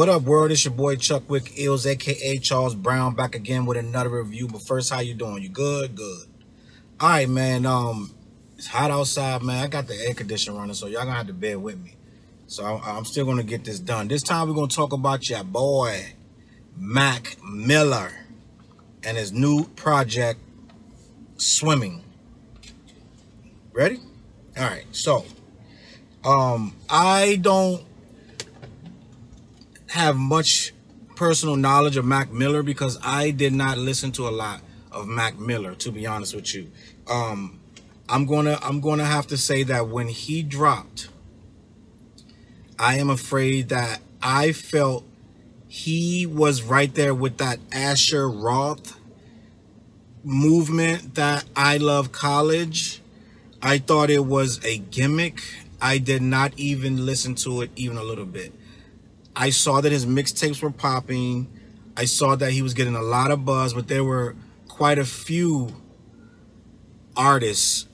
What up, world? It's your boy Chuck Wick Ills, aka Charles Brown, back again with another review. But first, how you doing? You good? Good. All right, man. It's hot outside, man. I got the air conditioner running, so y'all gonna have to bear with me. So I'm still gonna get this done. This time we're gonna talk about your boy Mac Miller and his new project, Swimming. Ready? All right. So, I don't have much personal knowledge of Mac Miller because I did not listen to a lot of Mac Miller, to be honest with you. I'm gonna have to say that when he dropped, I am afraid that I felt he was right there with that Asher Roth movement, that I Love College. I thought it was a gimmick. I did not even listen to it even a little bit. I saw that his mixtapes were popping. I saw that he was getting a lot of buzz, but there were quite a few artists.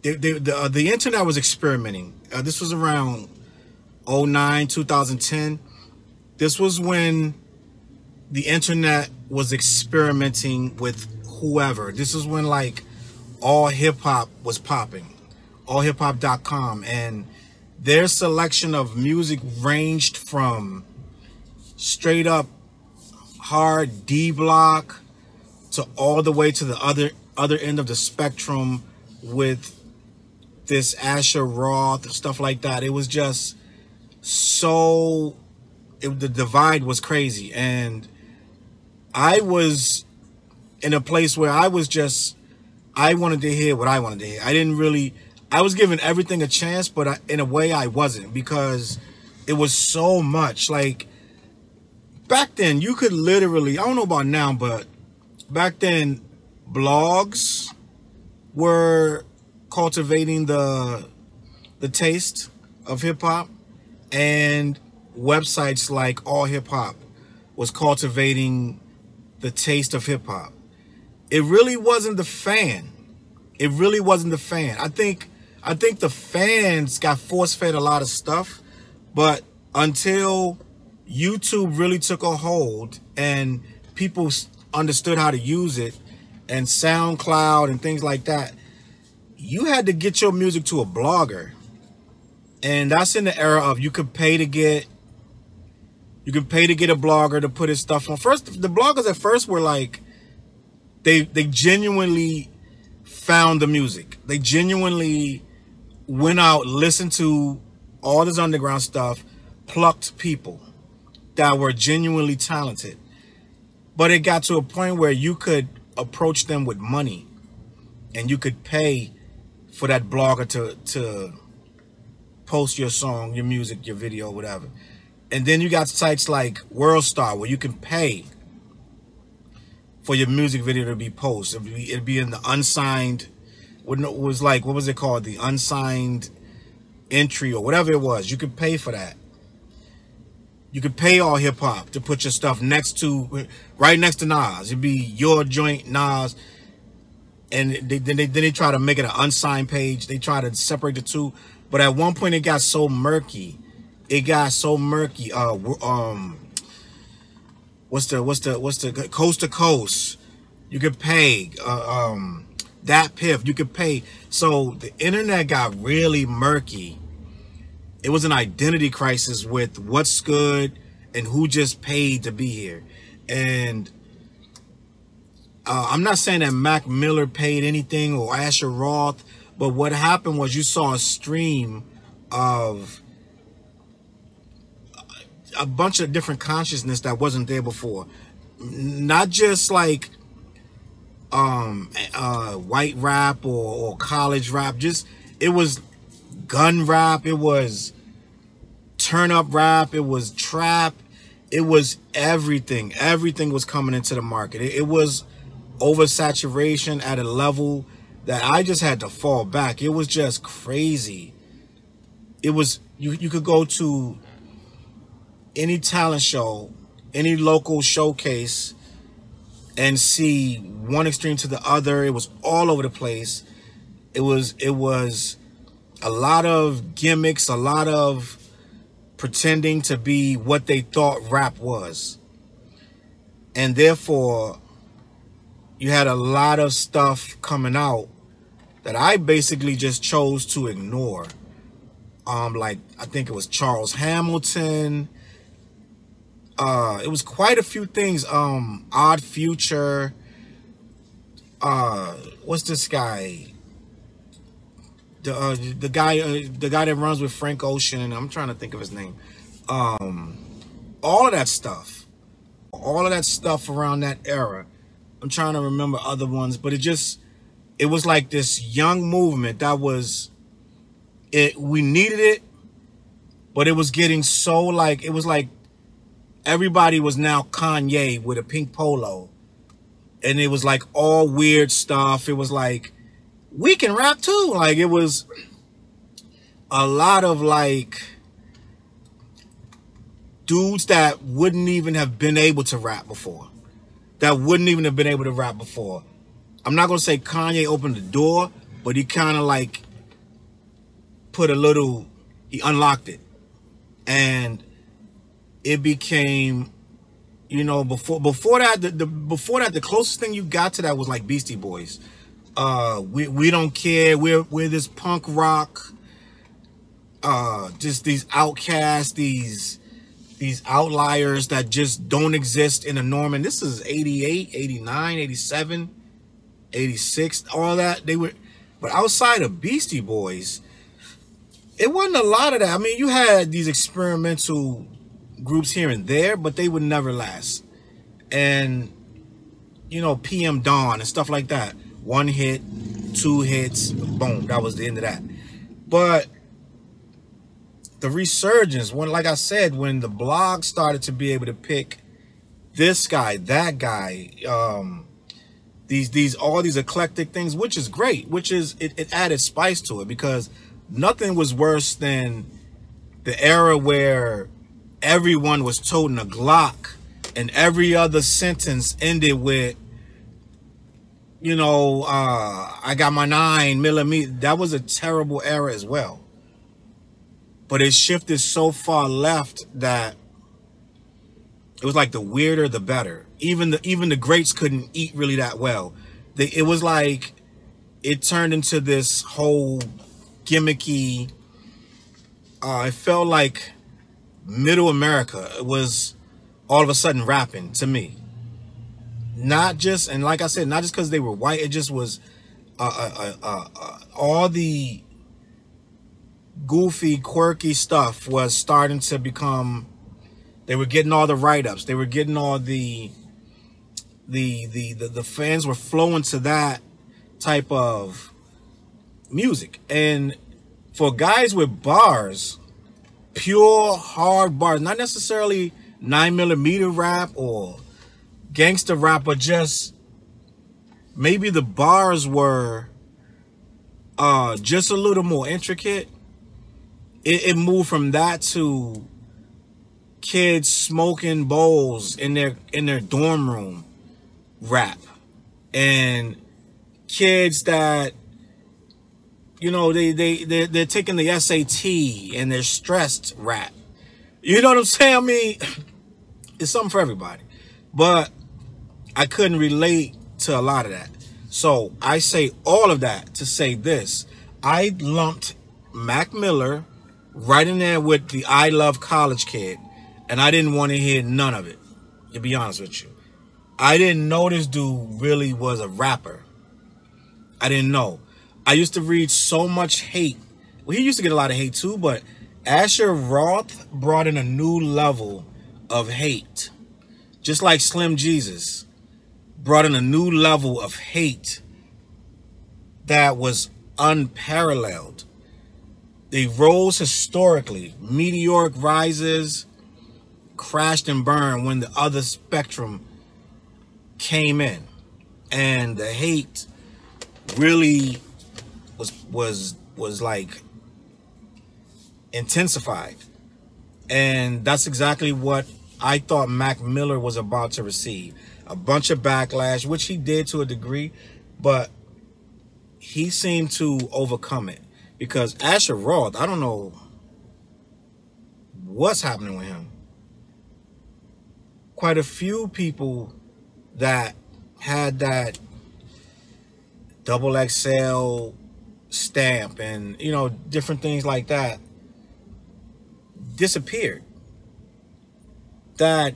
The internet was experimenting. This was around 2009, 2010. This was when the internet was experimenting with whoever. This is when like all hip hop was popping, allhiphop.com, and their selection of music ranged from straight up hard D block to all the way to the other end of the spectrum with this Asher Roth, stuff like that. It was just so, the divide was crazy. And I was in a place where I wanted to hear what I wanted to hear. I was giving everything a chance, but in a way I wasn't, because it was so much. Like, back then, you could literally, I don't know about now, but back then, blogs were cultivating the taste of hip-hop, and websites like All Hip Hop was cultivating the taste of hip-hop. It really wasn't the fan. It really wasn't the fan. I think the fans got force-fed a lot of stuff, but until YouTube really took a hold and people understood how to use it, and SoundCloud and things like that, you had to get your music to a blogger. And that's in the era of you could pay to get a blogger to put his stuff on. First, the bloggers at first were like, they genuinely found the music. They genuinely went out, listened to all this underground stuff, plucked people that were genuinely talented. But it got to a point where you could approach them with money, and you could pay for that blogger to post your song, your music, your video, whatever. And then you got sites like WorldStar where you can pay for your music video to be posted. It'd be in the unsigned, what was it called? The unsigned entry or whatever it was. You could pay for that. You could pay All Hip Hop to put your stuff right next to Nas. It'd be your joint, Nas. And then they try to make it an unsigned page. They try to separate the two. But at one point it got so murky. What's the Coast to Coast? You could pay. Dat Piff, you could pay. So the internet got really murky. It was an identity crisis with what's good and who just paid to be here. And I'm not saying that Mac Miller paid anything or Asher Roth, but what happened was you saw a stream of a bunch of different consciousness that wasn't there before. Not just like white rap or college rap. It was gun rap. It was turn up rap. It was trap. It was everything. Everything was coming into the market. It was oversaturation at a level that I just had to fall back. It was just crazy. It was, you could go to any talent show, any local showcase, and see one extreme to the other. It was all over the place. It was a lot of gimmicks, a lot of pretending to be what they thought rap was. And therefore, you had a lot of stuff coming out that I basically just chose to ignore. Like, I think it was Charles Hamilton. It was quite a few things. Odd Future. What's this guy? The guy that runs with Frank Ocean. I'm trying to think of his name. All of that stuff. All of that stuff around that era. I'm trying to remember other ones, but it was like this young movement that was, we needed it, but it was getting so like, it was like everybody was now Kanye with a pink polo, and it was like all weird stuff. It was like, we can rap too. Like, it was a lot of like dudes that wouldn't even have been able to rap before. I'm not going to say Kanye opened the door, but he kind of like put he unlocked it. And it became, you know, before that, the closest thing you got to that was like Beastie Boys. We don't care. We're this punk rock, just these outcasts, these outliers that just don't exist in the norm. And this is 88, 89, 87, 86, all that. But outside of Beastie Boys, it wasn't a lot of that. I mean, you had these experimental groups here and there, but they would never last. And, you know, PM Dawn and stuff like that. 1 hit, 2 hits, boom, that was the end of that. But the resurgence, like I said, when the blog started to be able to pick this guy, that guy, all these eclectic things, which is great, it added spice to it, because nothing was worse than the era where everyone was toting a Glock and every other sentence ended with, you know, I got my 9mm. That was a terrible era as well. But it shifted so far left that it was like the weirder, the better. Even the greats couldn't eat really that well. It was like it turned into this whole gimmicky. It felt like middle America was all of a sudden rapping to me. Not just, and like I said, not just because they were white. It just was all the goofy, quirky stuff was starting to become, they were getting all the write-ups. They were getting all the fans were flowing to that type of music. And for guys with bars, pure hard bars, not necessarily 9mm rap or gangster rap, but just maybe the bars were just a little more intricate. It moved from that to kids smoking bowls in their dorm room rap, and kids that, you know, they're taking the SAT and they're stressed rap. You know what I'm saying? I mean, it's something for everybody. But I couldn't relate to a lot of that. So I say all of that to say this. I lumped Mac Miller right in there with the I Love College Kid, and I didn't want to hear none of it, to be honest with you. I didn't know this dude really was a rapper. I didn't know. I used to read so much hate. Well, he used to get a lot of hate too, but Asher Roth brought in a new level of hate. Just like Slim Jesus brought in a new level of hate that was unparalleled. They rose historically. Meteoric rises, crashed and burned when the other spectrum came in. And the hate really was like intensified. And that's exactly what I thought Mac Miller was about to receive. A bunch of backlash, which he did to a degree, but he seemed to overcome it. Because Asher Roth, I don't know what's happening with him. Quite a few people that had that XXL stamp and, you know, different things like that disappeared. That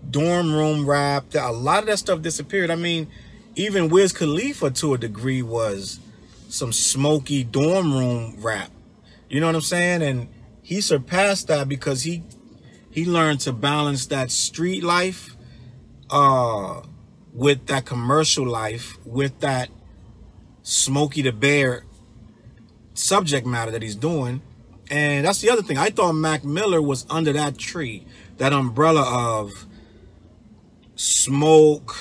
dorm room rap, a lot of that stuff disappeared. I mean, even Wiz Khalifa to a degree was some smoky dorm room rap. You know what I'm saying? And he surpassed that because he learned to balance that street life with that commercial life, with that Smokey the Bear subject matter that he's doing. And that's the other thing. I thought Mac Miller was under that tree, that umbrella of smoke,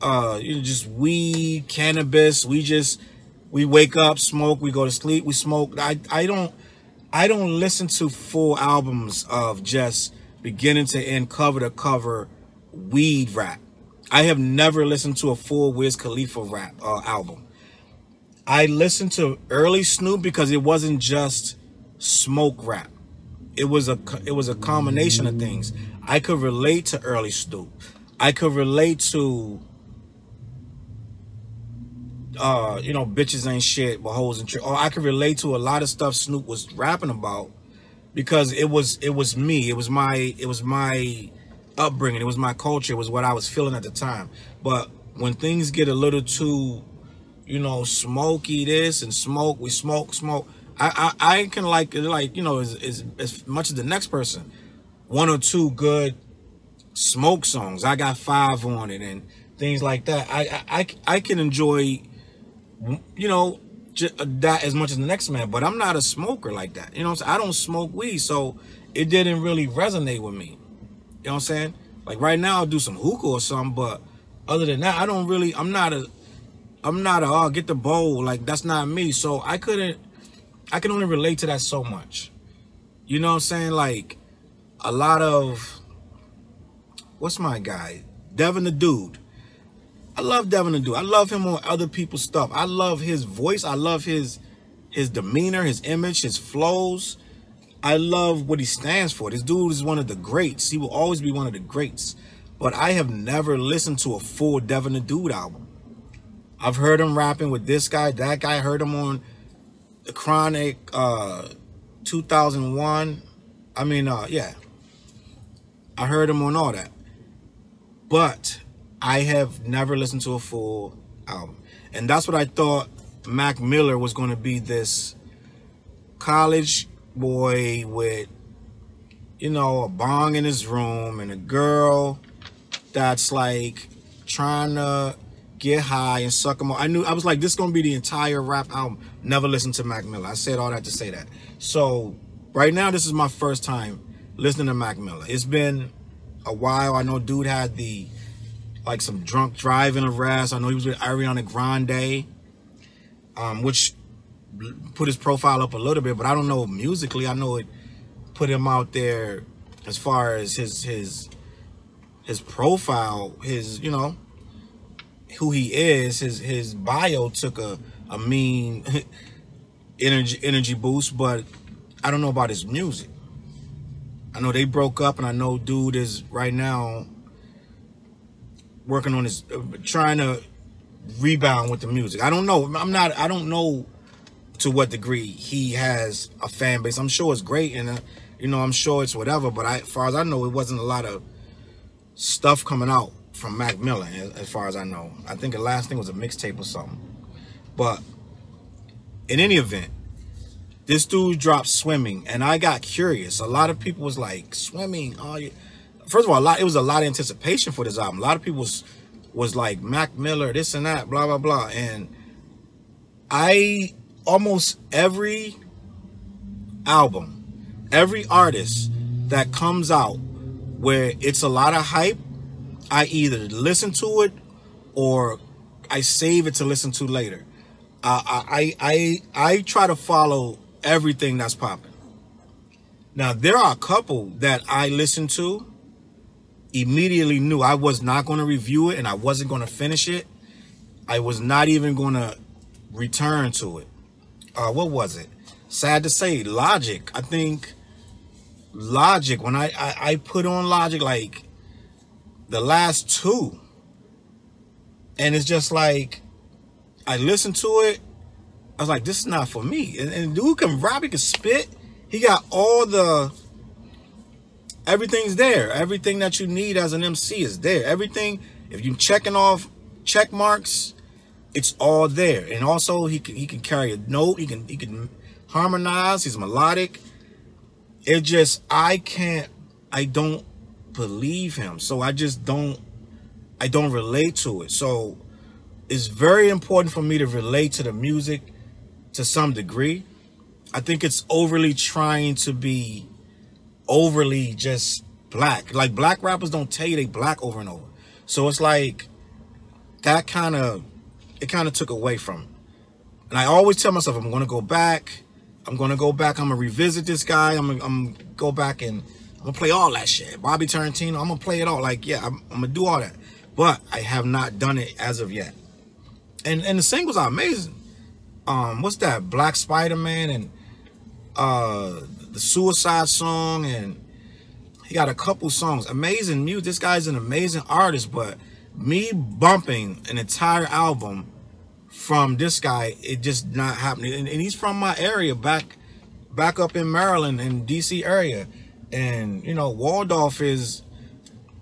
you know, just weed, cannabis. We wake up, smoke, we go to sleep, we smoke. I don't listen to full albums of just beginning to end, cover to cover weed rap. I have never listened to a full Wiz Khalifa rap album. I listened to early Snoop because it wasn't just smoke rap. It was a combination of things. I could relate to early Snoop. I could relate to you know, bitches ain't shit but hoes and or I could relate to a lot of stuff Snoop was rapping about because it was me. It was my upbringing. It was my culture. It was what I was feeling at the time. But when things get a little too, you know, smoky this and smoke, we smoke. I can like, you know, as much as the next person, one or two good smoke songs. I got 5 on it and things like that. I can enjoy, you know, that as much as the next man, but I'm not a smoker like that. You know what I'm saying? I don't smoke weed, so it didn't really resonate with me. You know what I'm saying? Like right now I'll do some hookah or something, but other than that, I don't really, I'm not a oh, get the bowl. Like that's not me. So I can only relate to that so much. You know what I'm saying? Like a lot of, what's my guy? Devin the Dude. I love Devin the Dude. I love him on other people's stuff. I love his voice. I love his demeanor, his image, his flows. I love what he stands for. This dude is one of the greats. He will always be one of the greats. But I have never listened to a full Devin the Dude album. I've heard him rapping with this guy, that guy. I heard him on The Chronic 2001. I mean, yeah. I heard him on all that. But I have never listened to a full album. And that's what I thought Mac Miller was going to be, this college boy with, you know, a bong in his room and a girl that's like trying to get high and suck him off. I was like, this is going to be the entire rap album. Never listened to Mac Miller. I said all that to say that. So right now, this is my first time listening to Mac Miller. It's been a while. I know dude had like some drunk driving arrest. I know he was with Ariana Grande, which put his profile up a little bit, but I don't know musically. I know it put him out there as far as his profile, his, you know, who he is. His bio took a mean energy boost, but I don't know about his music. I know they broke up, and I know dude is right now working on his, trying to rebound with the music. I don't know. I don't know to what degree he has a fan base. I'm sure it's great, and you know, I'm sure it's whatever, but as far as I know, it wasn't a lot of stuff coming out from Mac Miller, as far as I know. I think the last thing was a mixtape or something. But in any event, this dude dropped Swimming, and I got curious. A lot of people was like, Swimming, oh, yeah. First of all, it was a lot of anticipation for this album. A lot of people was like, Mac Miller, this and that, blah, blah, blah. And almost every album, every artist that comes out where it's a lot of hype, I either listen to it or I save it to listen to later. I try to follow everything that's popping. Now, there are a couple that I listened to, immediately knew I was not going to review it and I wasn't going to finish it. I was not even going to return to it. What was it? Sad to say, Logic. I think Logic, when I put on Logic, like the last two, and it's just like I listened to it, I was like, this is not for me. And dude can rap, he can spit, he got all the, everything's there. Everything that you need as an MC is there. Everything, if you're checking off check marks, it's all there. And also he can carry a note, he can harmonize, he's melodic. It just, I don't believe him. So I don't relate to it. So it's very important for me to relate to the music to some degree. I think it's overly trying to be overly just black. Like, black rappers don't tell you they black over and over. So it's like that it kind of took away from it. And I always tell myself, I'm gonna go back, I'm gonna revisit this guy, I'm gonna go back and I'm gonna play all that shit. Bobby Tarantino, I'm gonna play it all. Like, yeah, I'm gonna do all that. But I have not done it as of yet. And the singles are amazing. What's that? Black Spider-Man and the Suicide Song, and he got a couple songs. Amazing music. This guy's an amazing artist, but me bumping an entire album from this guy, it just not happening. And he's from my area, back up in Maryland and DC area. And you know, Waldorf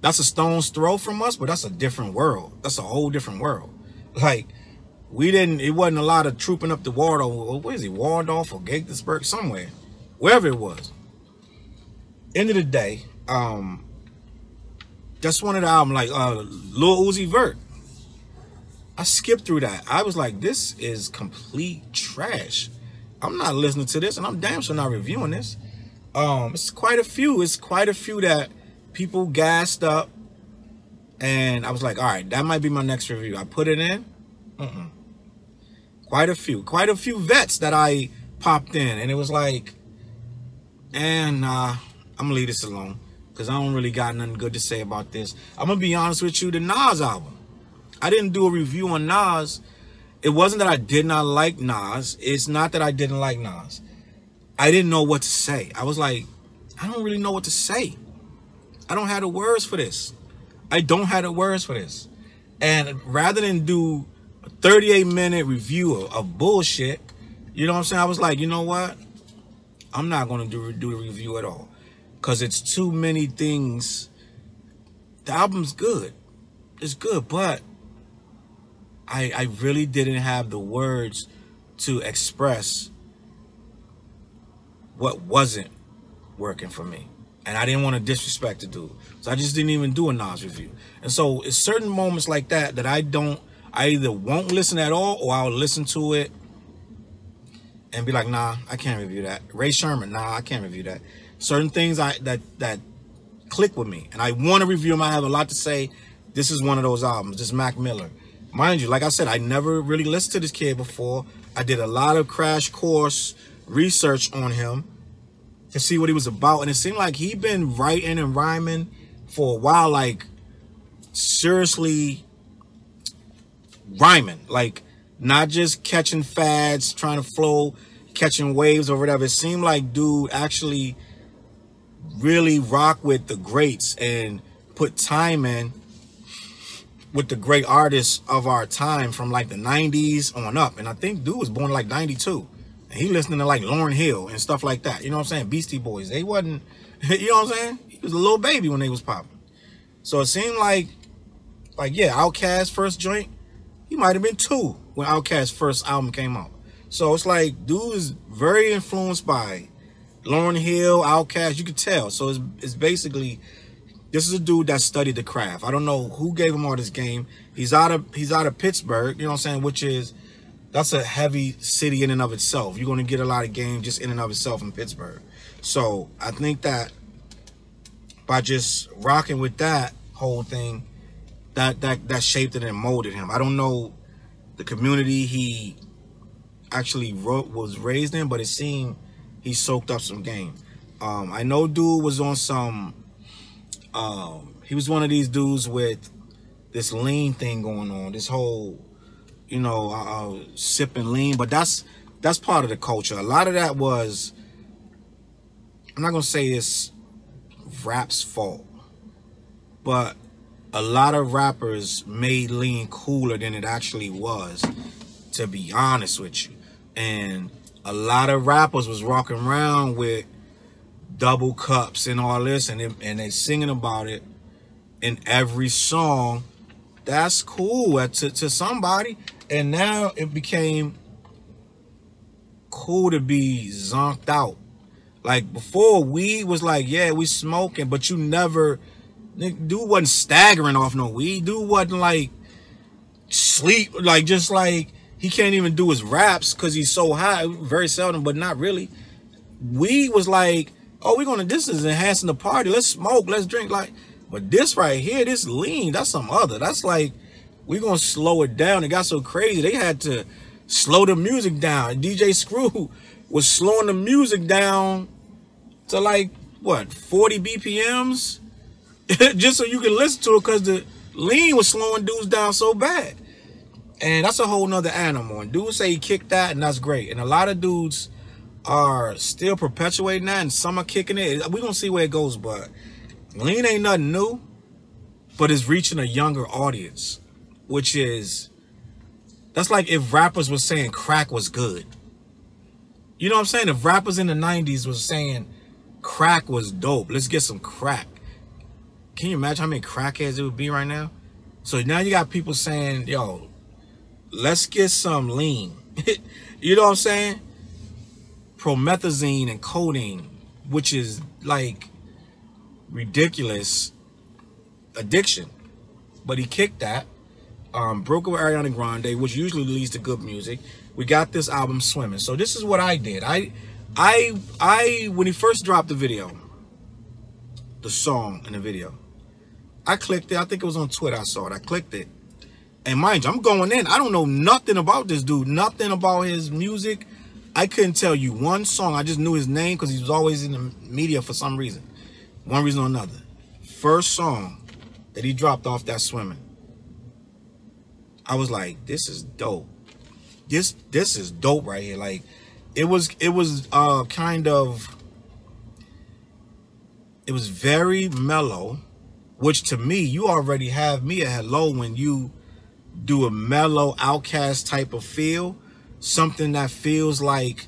that's a stone's throw from us, but that's a different world. That's a whole different world. Like, it wasn't a lot of trooping up the Waldorf. What is it, Waldorf or Gaithersburg, somewhere, wherever it was. End of the day, that's one of the albums, like Lil Uzi Vert. I skipped through that. I was like, this is complete trash. I'm not listening to this, and I'm damn sure not reviewing this. It's quite a few that people gassed up, and I was like, all right, that might be my next review. I put it in. Quite a few vets that I popped in, and it was like, and nah, I'm gonna leave this alone because I don't really got nothing good to say about this. I'm gonna be honest with you, the Nas album, I didn't do a review on Nas. It wasn't that I did not like Nas. It's not that I didn't like Nas. I didn't know what to say. I was like, I don't really know what to say. I don't have the words for this. I don't have the words for this. And rather than do a 38-minute review of bullshit, you know what I'm saying? I was like, you know what? I'm not going to do a review at all. Because it's too many things. The album's good. It's good, but I really didn't have the words to express what wasn't working for me. And I didn't want to disrespect the dude. So I just didn't even do a Nas review. And so it's certain moments like that that I either won't listen at all, or I'll listen to it and be like, nah, I can't review that. Ray Sherman, nah, I can't review that. Certain things that click with me, and I want to review them. I have a lot to say. This is one of those albums. This is Mac Miller. Mind you, like I said, I never really listened to this kid before. I did a lot of crash course research on him to see what he was about, and it seemed like he'd been writing and rhyming for a while, like seriously rhyming, like not just catching fads, trying to flow, catching waves or whatever. It seemed like dude actually really rock with the greats and put time in with the great artists of our time from like the 90s on up. And I think dude was born like 92. And he listening to like Lauryn Hill and stuff like that. You know what I'm saying? Beastie Boys. They wasn't, you know what I'm saying? He was a little baby when they was popping. So it seemed like yeah, Outkast's first joint, he might have been 2 when Outkast's first album came out. So it's like, dude is very influenced by Lauryn Hill, Outkast, you could tell. So it's basically, this is a dude that studied the craft. I don't know who gave him all this game. He's out of Pittsburgh, you know what I'm saying, that's a heavy city in and of itself. You're going to get a lot of game just in and of itself in Pittsburgh. So I think that by just rocking with that whole thing, that shaped it and molded him. I don't know the community he actually was raised in, but it seemed he soaked up some game. I know dude was on some, he was one of these dudes with this lean thing going on, this whole, you know, sipping lean, but that's part of the culture. A lot of that was, I'm not gonna say it's rap's fault, but a lot of rappers made lean cooler than it actually was, to be honest with you. And a lot of rappers was walking around with double cups and all this, and they singing about it in every song. That's cool to somebody. And now it became cool to be zonked out. Like before, weed was like, yeah, we smoking, but you never, dude wasn't staggering off no weed. Dude wasn't like sleep, like just like he can't even do his raps because he's so high. Very seldom, but not really. Weed was like, oh, this is enhancing the party. Let's smoke, let's drink. Like, but this right here, this lean, that's some other. That's like, we're gonna slow it down. It got so crazy, they had to slow the music down. DJ Screw was slowing the music down to like, what, 40 BPMs? Just so you can listen to it, because the lean was slowing dudes down so bad. And that's a whole nother animal. And dudes say he kicked that, and that's great. And a lot of dudes are still perpetuating that, and some are kicking it. We're gonna see where it goes, but lean ain't nothing new, but it's reaching a younger audience, which is, that's like if rappers were saying crack was good. You know what I'm saying? If rappers in the 90s was saying crack was dope, let's get some crack. Can you imagine how many crackheads it would be right now? So now you got people saying, yo, let's get some lean. You know what I'm saying? Promethazine and codeine, which is like ridiculous addiction. But he kicked that. Broke with Ariana Grande, which usually leads to good music. We got this album Swimming. So this is what I did. I when he first dropped the video, the song and the video, I clicked it. I think it was on Twitter. I saw it. I clicked it. And mind you, I'm going in. I don't know nothing about this dude. Nothing about his music. I couldn't tell you one song. I just knew his name because he was always in the media for some reason. One reason or another. First song that he dropped off that Swimming, I was like, this is dope. This is dope right here. Like, it was kind of, it was very mellow, which to me, you already have me at hello when you do a mellow Outkast type of feel, something that feels like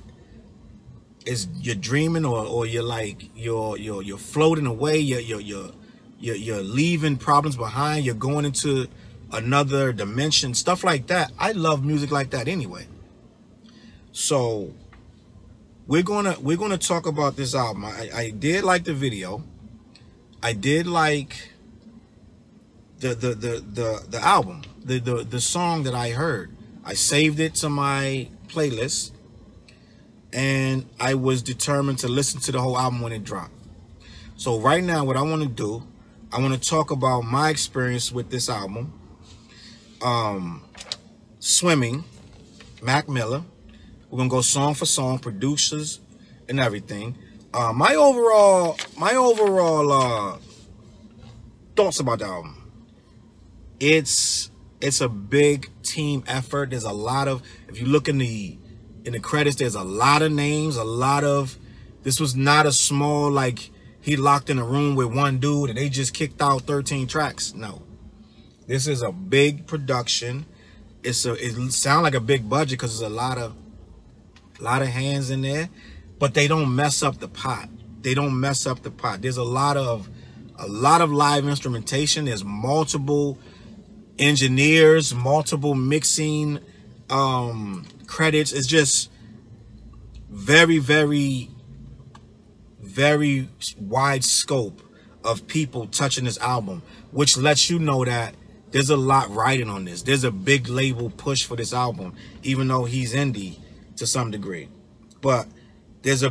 is you're dreaming, or you're like you're floating away, you're leaving problems behind, you're going into another dimension, stuff like that. I love music like that anyway. So we're gonna talk about this album. I did like the video. I did like the album, the song that I heard. I saved it to my playlist, and I was determined to listen to the whole album when it dropped. So right now, what I want to do, I want to talk about my experience with this album. Swimming, Mac Miller. We're gonna go song for song, producers and everything. My overall thoughts about the album. It's a big team effort. There's a lot of, if you look in the credits, there's a lot of names, this was not a small, like he locked in a room with one dude and they just kicked out 13 tracks. No, this is a big production. It sounds like a big budget because there's a lot of hands in there, but they don't mess up the pot. They don't mess up the pot. There's a lot of live instrumentation. There's multiple engineers, multiple mixing credits. It's just very, very, very wide scope of people touching this album, which lets you know that there's a lot riding on this. There's a big label push for this album, even though he's indie to some degree. But there's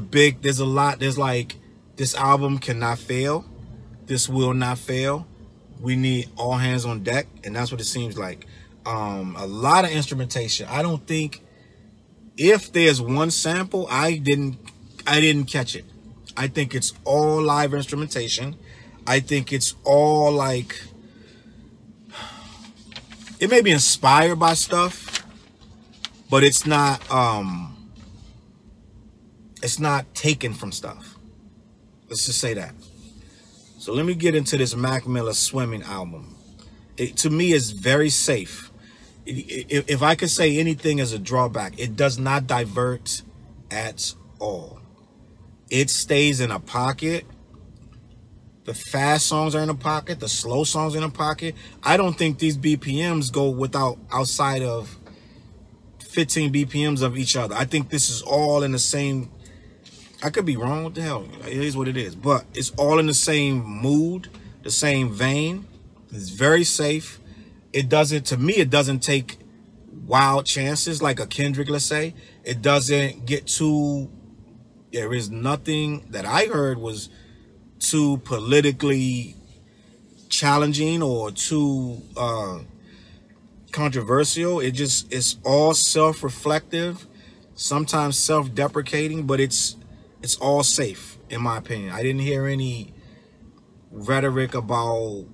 like, this album cannot fail. This will not fail. We need all hands on deck, and that's what it seems like. A lot of instrumentation. I don't think, if there's one sample, I didn't catch it. I think it's all live instrumentation. I think it's all like, it may be inspired by stuff, but it's not taken from stuff. Let's just say that. So let me get into this Mac Miller Swimming album. To me, it's very safe. If I could say anything as a drawback, it does not divert at all. It stays in a pocket. The fast songs are in a pocket. The slow songs are in a pocket. I don't think these BPMs go outside of 15 BPMs of each other. I think this is all in the same. I could be wrong. What the hell? It is what it is. But it's all in the same mood, the same vein. It's very safe. It doesn't, to me, it doesn't take wild chances like a Kendrick, let's say. It doesn't get too, there is nothing that I heard was too politically challenging or too controversial. It's all self-reflective, sometimes self-deprecating, but it's all safe, in my opinion. I didn't hear any rhetoric about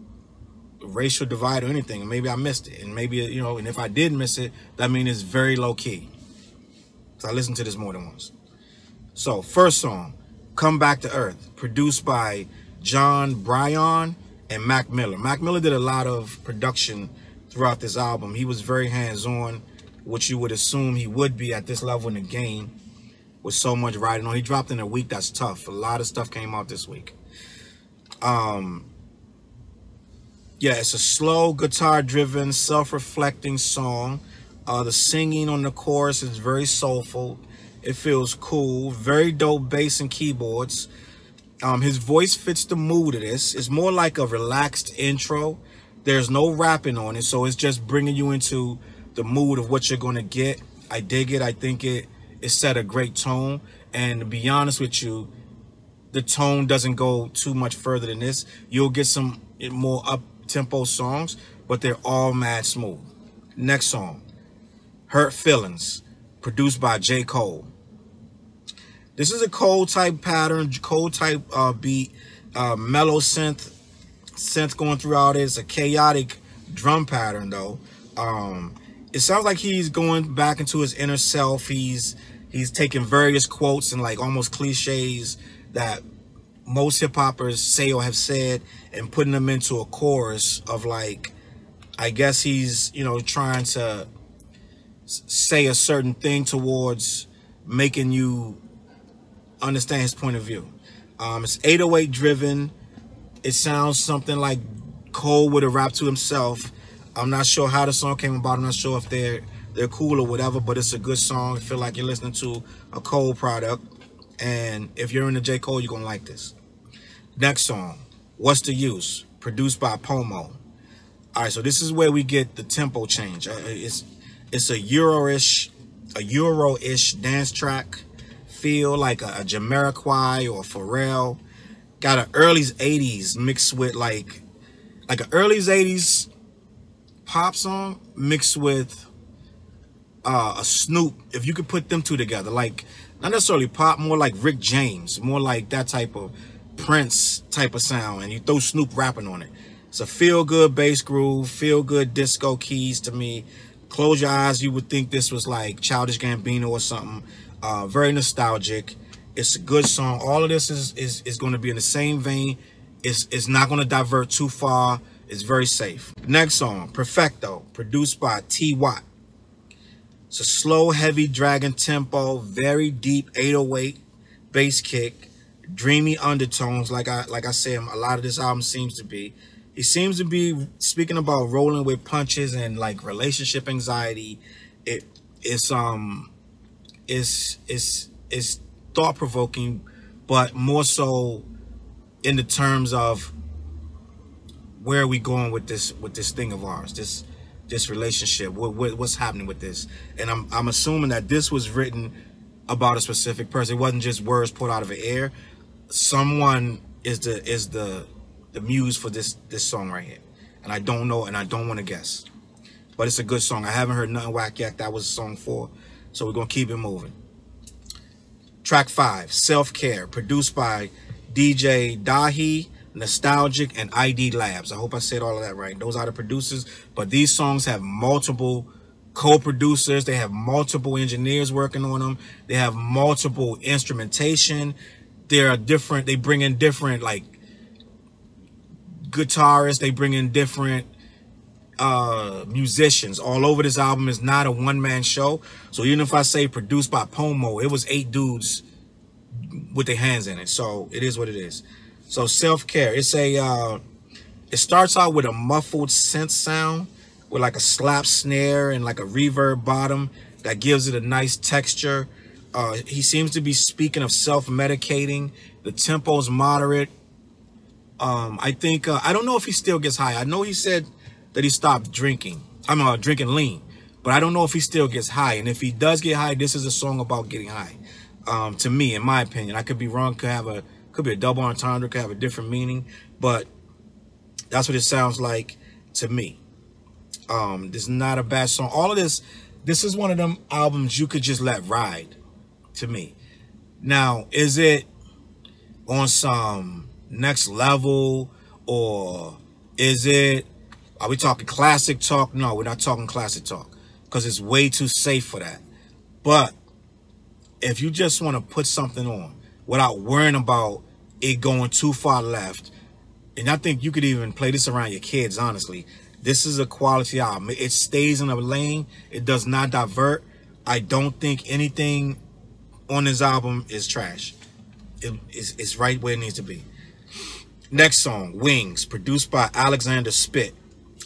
racial divide or anything. Maybe I missed it, and maybe, you know, and if I did miss it, that means it's very low-key. So I listened to this more than once. So first song, Come Back to Earth, produced by John Bryan and Mac Miller. Mac Miller did a lot of production throughout this album. He was very hands-on, which you would assume he would be at this level in the game with so much writing on. He dropped in a week. That's tough. A lot of stuff came out this week. Yeah, it's a slow, guitar-driven, self-reflecting song. The singing on the chorus is very soulful. It feels cool. Very dope bass and keyboards. His voice fits the mood of this. It's more like a relaxed intro. There's no rapping on it, so it's just bringing you into the mood of what you're going to get. I dig it. I think it set a great tone. And to be honest with you, the tone doesn't go too much further than this. You'll get some more up-tempo songs, but they're all mad smooth. Next song, Hurt Feelings, produced by J. Cole. This is a Cole type pattern, Cole type beat, mellow synth going throughout it. It's a chaotic drum pattern though. It sounds like he's going back into his inner self. He's taking various quotes and like almost cliches that most hip hoppers say or have said and putting them into a chorus of like, I guess he's, you know, trying to say a certain thing towards making you understand his point of view. It's 808 driven. It sounds something like Cole would have rapped to himself. I'm not sure how the song came about. I'm not sure if they're cool or whatever, but it's a good song. I feel like you're listening to a Cole product, and if you're into J. Cole, you're gonna like this. Next song, What's the Use, produced by Pomo. All right, so this is where we get the tempo change. It's a Euro-ish dance track feel, like a Jamiroquai or Pharrell. Got an early 80s mixed with like an early 80s pop song mixed with a Snoop. If you could put them two together, like not necessarily pop, more like Rick James, more like that type of Prince type of sound, and you throw Snoop rapping on it. It's a feel-good bass groove, feel-good disco keys to me. Close your eyes, you would think this was like Childish Gambino or something. Very nostalgic. It's a good song. All of this is going to be in the same vein. It's not going to divert too far. It's very safe. Next song, Perfecto, produced by T. Watt. It's a slow, heavy, dragging tempo, very deep 808 bass kick, dreamy undertones. Like I said, a lot of this album seems to be. He seems to be speaking about rolling with punches and like relationship anxiety. It's thought-provoking, but more so in the terms of where are we going with this thing of ours, this relationship, what's happening with this. And I'm assuming that this was written about a specific person. It wasn't just words pulled out of the air. Someone is the muse for this song right here, and I don't know, and I don't want to guess, but it's a good song. I haven't heard nothing whack yet. That was song 4, so we're gonna keep it moving. Track 5, Self Care, produced by DJ Dahi, Nostalgic, and ID Labs. I hope I said all of that right. Those are the producers, but these songs have multiple co-producers. They have multiple engineers working on them. They have multiple instrumentation. They bring in different like guitarists. They bring in different musicians all over this album. Is not a one-man show. So even if I say produced by Pomo, it was 8 dudes with their hands in it. So it is what it is. So Self-Care. It's a it starts out with a muffled synth sound with like a slap snare and like a reverb bottom that gives it a nice texture. He seems to be speaking of self-medicating. The tempo's moderate. I think I don't know if he still gets high. I know he said that he stopped drinking. I'm drinking lean, but I don't know if he still gets high. And if he does get high, this is a song about getting high. To me, in my opinion, I could be wrong. Could be a double entendre. Could have a different meaning, but that's what it sounds like to me. This is not a bad song. All of this is one of them albums you could just let ride, to me. Now, is it on some next level, or are we talking classic talk? No, we're not talking classic talk, because it's way too safe for that. But if you just want to put something on without worrying about it going too far left, and I think you could even play this around your kids, honestly, this is a quality album. It stays in a lane. It does not divert. I don't think anything on this album is trash. It's right where it needs to be. Next song, Wings, produced by Alexander Spit.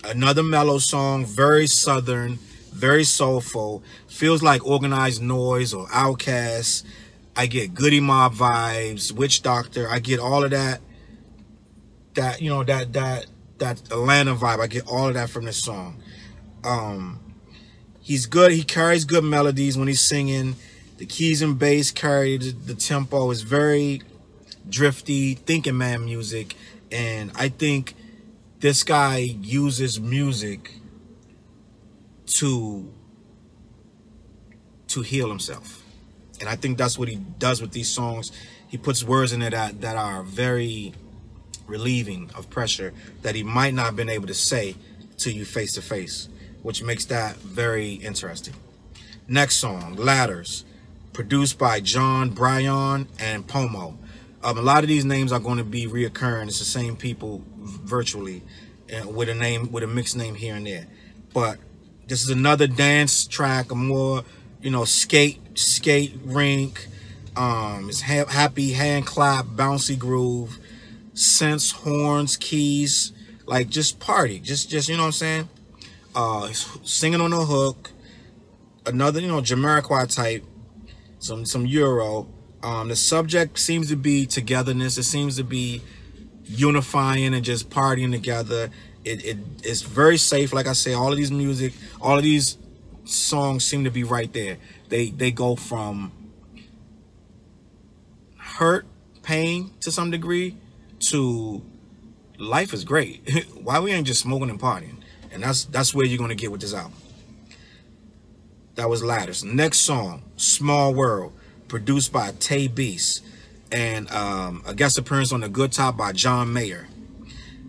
Another mellow song, very southern, very soulful. Feels like Organized Noise or Outkast. I get Goody Mob vibes, Witch Doctor. I get all of that. That Atlanta vibe. I get all of that from this song. He's good. He carries good melodies when he's singing. The keys and bass carry the tempo. Is very drifty, thinking man music. And I think this guy uses music to heal himself. And I think that's what he does with these songs. He puts words in there that are very relieving of pressure that he might not have been able to say to you face to face, which makes that very interesting. Next song, Ladders, produced by John Bryan and Pomo. A lot of these names are going to be reoccurring. It's the same people virtually, with a mixed name here and there. But this is another dance track, a more, skate rink. It's happy hand clap, bouncy groove, synths, horns, keys, like just party, just you know what I'm saying? Singing on the hook, another Jamiroquai type, some Euro. The subject seems to be togetherness. It seems to be unifying and just partying together. It's very safe. Like I say, all of these songs seem to be right there. They go from hurt, pain to some degree, to life is great. Why we ain't just smoking and partying? And that's where you're gonna get with this album. That was Ladders. Next song, Small World, produced by Tay Beast, and a guest appearance on The Good Top by John Mayer.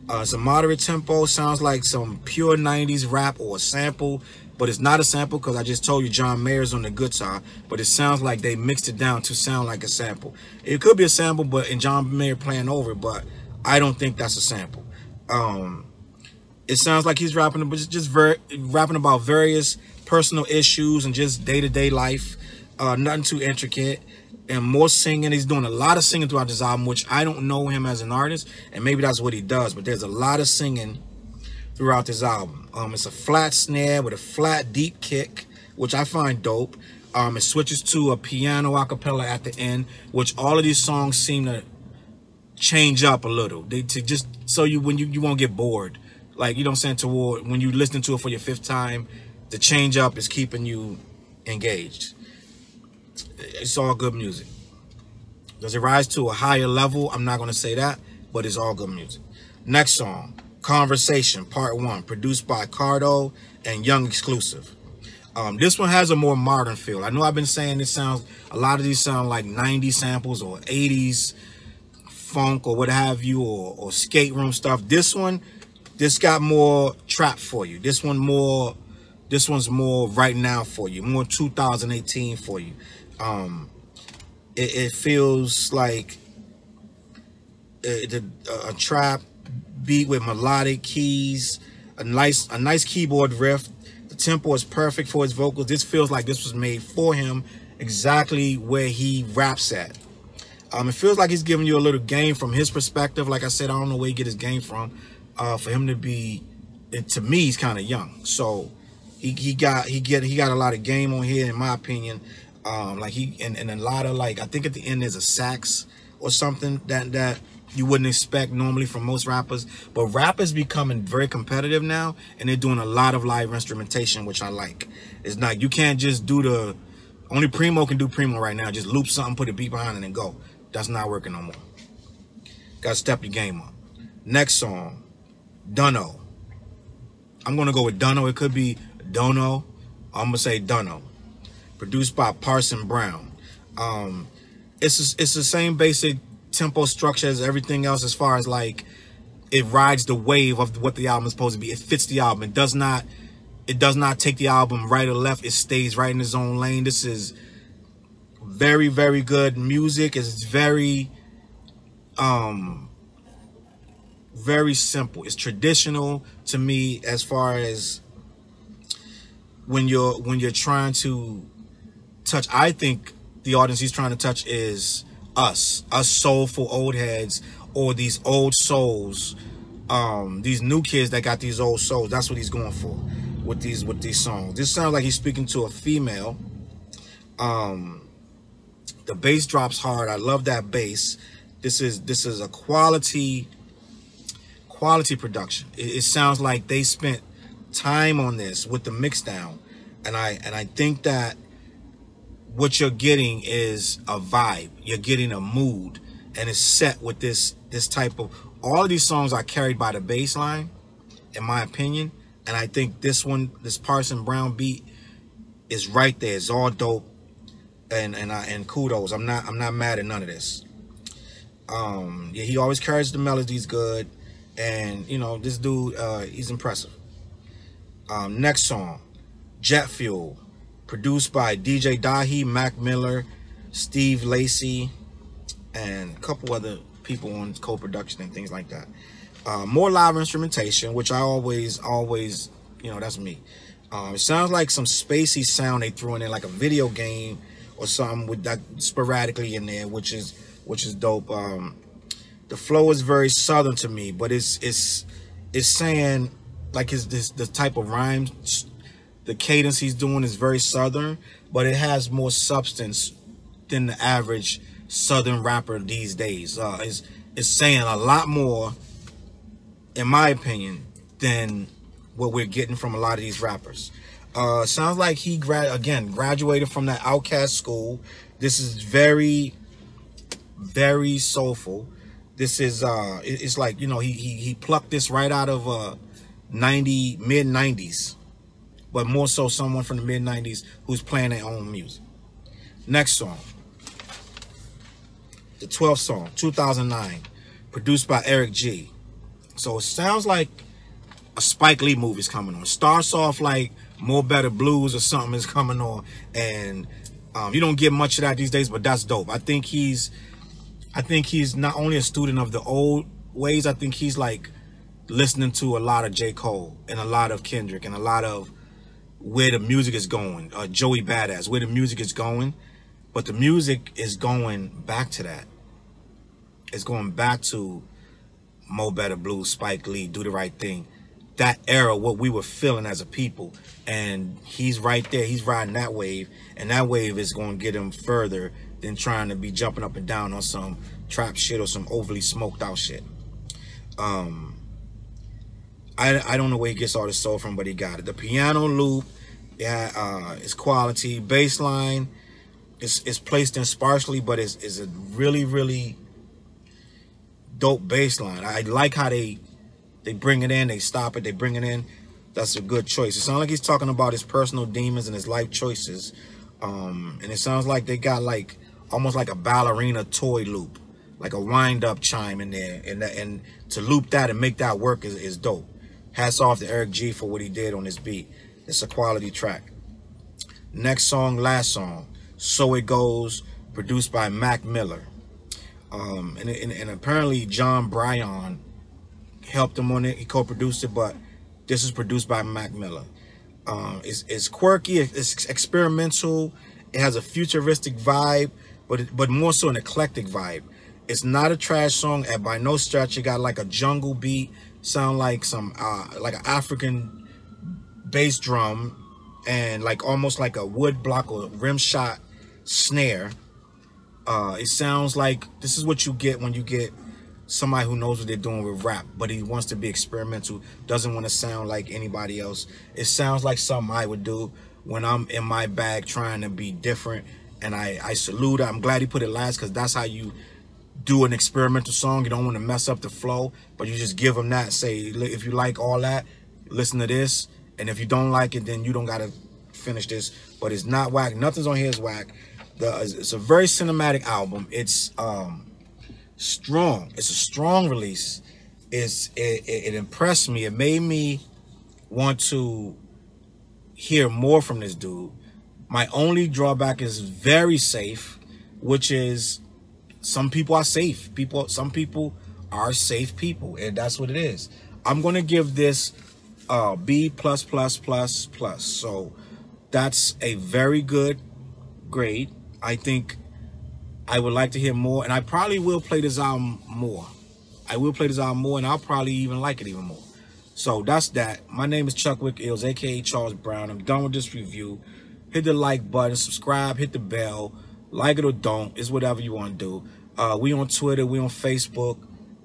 It's a moderate tempo, sounds like some pure 90s rap or a sample, but it's not a sample because I just told you John Mayer's on the guitar, but it sounds like they mixed it down to sound like a sample. It could be a sample, but in John Mayer playing over it, but I don't think that's a sample. It sounds like he's rapping, but rapping about various personal issues and just day-to-day life. Nothing too intricate, and more singing. He's doing a lot of singing throughout this album, which I don't know him as an artist, and maybe that's what he does, but there's a lot of singing throughout this album. It's a flat snare with a flat deep kick, which I find dope. It switches to a piano acapella at the end, which all of these songs seem to change up a little. Just so you won't get bored. Like, you know what I'm saying, toward when you listen to it for your 5th time, the change up is keeping you engaged. It's all good music. Does it rise to a higher level? I'm not going to say that, but it's all good music. Next song, Conversation, Part 1, produced by Cardo and Young Exclusive. This one has a more modern feel. I know I've been saying a lot of these sound like 90s samples or 80s funk or what have you, or skate room stuff. This got more trap for you. This one's more right now for you, more 2018 for you. It feels like a trap beat with melodic keys, a nice keyboard riff. The tempo is perfect for his vocals. This feels like this was made for him, exactly where he raps at. It feels like he's giving you a little game from his perspective. Like I said, I don't know where he get his game from. For him to be, to me, he's kind of young. So he got a lot of game on here, in my opinion. Like and a lot of, like, I think at the end there's a sax or something that you wouldn't expect normally from most rappers. But rappers becoming very competitive now, and they're doing a lot of live instrumentation, which I like. It's not, you can't just do the, only Primo can do Primo right now. Just loop something, put a beat behind it, and go. That's not working no more. Gotta step your game up. Next song, Dunno. I'm gonna go with Dunno. It could be Dono. I'm gonna say Dunno. Produced by Parson Brown. It's the same basic tempo structure as everything else, as far as like it rides the wave of what the album is supposed to be. It fits the album. It does not take the album right or left. It stays right in its own lane. This is very, very good music. It's very very simple. It's traditional to me, as far as when you're trying to touch. I think the audience he's trying to touch is us soulful old heads, or these old souls, these new kids that got these old souls. That's what he's going for with these songs. This sounds like he's speaking to a female. The bass drops hard. I love that bass. This is a quality production. It sounds like they spent time on this with the mix down, and I think that what you're getting is a vibe. You're getting a mood, and it's set with this type of. All of these songs are carried by the bass line, in my opinion, and I think this Parson Brown beat is right there. It's all dope, and kudos. I'm not mad at none of this. Yeah, he always carries the melodies good, and you know, this dude, he's impressive. Next song, Jet Fuel, produced by DJ Dahi, Mac Miller, Steve Lacy, and a couple other people on co-production and things like that. More live instrumentation, which I always, you know, that's me. It sounds like some spacey sound they threw in there, like a video game or something, with that sporadically in there, which is dope. The flow is very southern to me, but it's saying, like, the type of rhymes, the cadence he's doing is very southern, but it has more substance than the average southern rapper these days. It's saying a lot more, in my opinion, than what we're getting from a lot of these rappers. Sounds like he graduated from that Outcast school. This is very, very soulful. This is it's like, you know, he plucked this right out of mid-90s, but more so someone from the mid-90s who's playing their own music. Next song, the 12th song, 2009, produced by Eric G. So it sounds like a Spike Lee movie's coming on. Starts off like More Better Blues or something is coming on, and you don't get much of that these days, but that's dope. I think he's not only a student of the old ways, I think he's like listening to a lot of J. Cole and a lot of Kendrick and a lot of where the music is going, Joey Badass, where the music is going. But the music is going back to that. It's going back to Mo Better Blues, Spike Lee, Do the Right Thing. That era, what we were feeling as a people. And he's right there. He's riding that wave. And that wave is going to get him further than trying to be jumping up and down on some trap shit or some overly smoked out shit. I don't know where he gets all this soul from, but he got it. The piano loop, yeah, is quality. Bass line is placed in sparsely, but it's a really, really dope bass line. I like how they bring it in, they stop it, they bring it in. That's a good choice. It sounds like he's talking about his personal demons and his life choices. And it sounds like they got like almost like a ballerina toy loop, like a wind-up chime in there, and to loop that and make that work is dope. Hats off to Eric G for what he did on this beat. It's a quality track. Next song, last song, So It Goes, produced by Mac Miller. And apparently John Bryan helped him on it. He co-produced it, but this is produced by Mac Miller. It's quirky, it's experimental, it has a futuristic vibe, but more so an eclectic vibe. It's not a trash song, and by no stretch. It got like a jungle beat, sound like some like an African bass drum, and like almost like a wood block or rim shot snare. It sounds like this is what you get when you get somebody who knows what they're doing with rap, but he wants to be experimental, doesn't want to sound like anybody else. It sounds like something I would do when I'm in my bag trying to be different, and I salute it. I'm glad he put it last, because that's how you do an experimental song. You don't want to mess up the flow, but you just give them that, say, if you like all that, listen to this, and if you don't like it, then you don't got to finish this. But it's not whack. Nothing's on here is whack. It's a very cinematic album. It's strong. It's a strong release. It impressed me. It made me want to hear more from this dude. My only drawback is very safe, which is some people are safe. Some people are safe people, and that's what it is. I'm gonna give this B+++++. So that's a very good grade. I think I would like to hear more, and I probably will play this album more. I will play this album more, and I'll probably even like it even more. So that's that. My name is Chuck Wick Ills, aka Charles Brown. I'm done with this review. Hit the like button, subscribe, hit the bell. Like it or don't, it's whatever you want to do. We on Twitter, we on Facebook,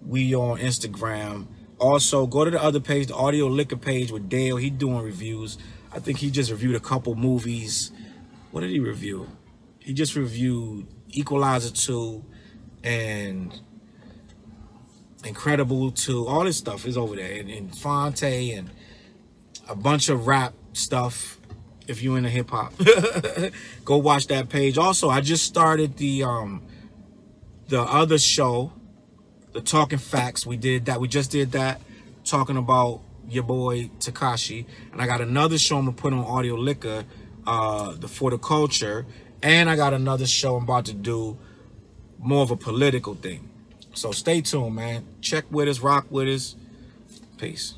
we on Instagram. Also, go to the other page, the Audio Liquor page with Dale. He doing reviews. I think he just reviewed a couple movies. What did he review? He just reviewed Equalizer 2 and Incredible 2. All this stuff is over there. And Fonte and a bunch of rap stuff. If you're into hip hop, go watch that page. Also, I just started the other show, the Talking Facts. We just did that, talking about your boy Tekashi. And I got another show I'm gonna put on Audio Liquor, the For the Culture. And I got another show I'm about to do, more of a political thing. So stay tuned, man. Check with us, rock with us. Peace.